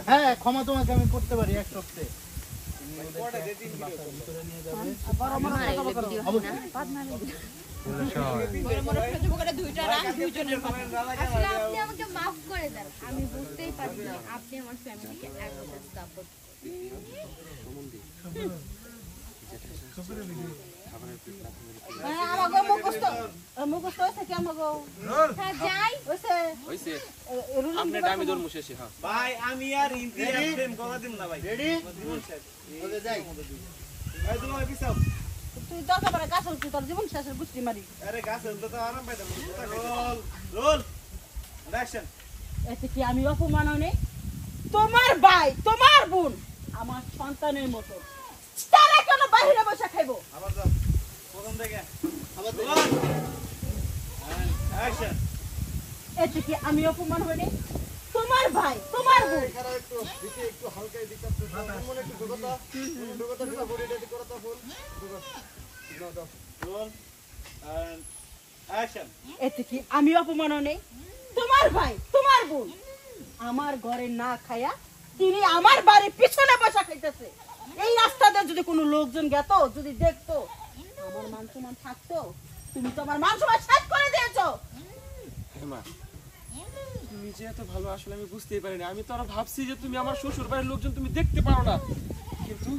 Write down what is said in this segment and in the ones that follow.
হ্যাঁ, ক্ষমা তোমাকে আমি করতে পারি এক সপ্তাহে। মাফ করে দেন, আমি বুঝতেই পারিনি আপনি আমার ফ্যামিলিকে একসাথে সাপোর্ট তুই দরকার পড়ে গাছ উঠছি তোর জীবন শেষের গুষ্টি মারি। এতে কি আমি অপমান নেই? তোমার ভাই তোমার বোন আমার সন্তানের মতো, তারা কেন বাইরে বসে খাইবো? এতে কি আমি অপমান হইনি? তোমার ভাই তোমার বোন এতে কি আমি অপমান নেই? তোমার ভাই তোমার বোন আমার ঘরে না খায়া তিনি আমার বাড়ির পিছনে বসা খাইতেছে। এই রাস্তাতে যদি কোনো লোকজন গেত, যদি দেখতো, আমার মান সম্মান থাকতো? তুমি তো আমার মান সম্মান শেষ করে দিয়েছো। তুমি যে এত ভালো আসলে আমি বুঝতেই পারিনি। আমি তো আরো ভাবছি যে তুমি আমার শ্বশুর বাড়ির লোকজন তুমি দেখতে পারো না, কিন্তু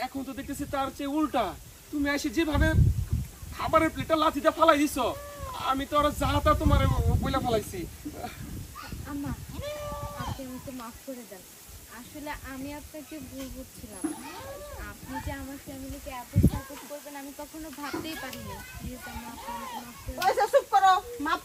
এখন তো দেখতেছি তার চেয়ে উল্টা। তুমি এসে যেভাবে খাবারের প্লেটটা লাথিটা ফালাই দিছো, আমি তো আরো যাহাতা তোমার বইলা ফালাইছি। আম্মা, আপনি আমাকে মাফ করে দেন। আসলে আমি আপনাকে ভুল বুঝছিলাম। আপনি যে আমার ফ্যামিলিকে এত সাপোর্ট করবেন আমি কখনো ভাবতেই পারিনি। প্লিজ আম্মা, আপনি আমাকে মাফ করে দেন। চুপ করো, মাফ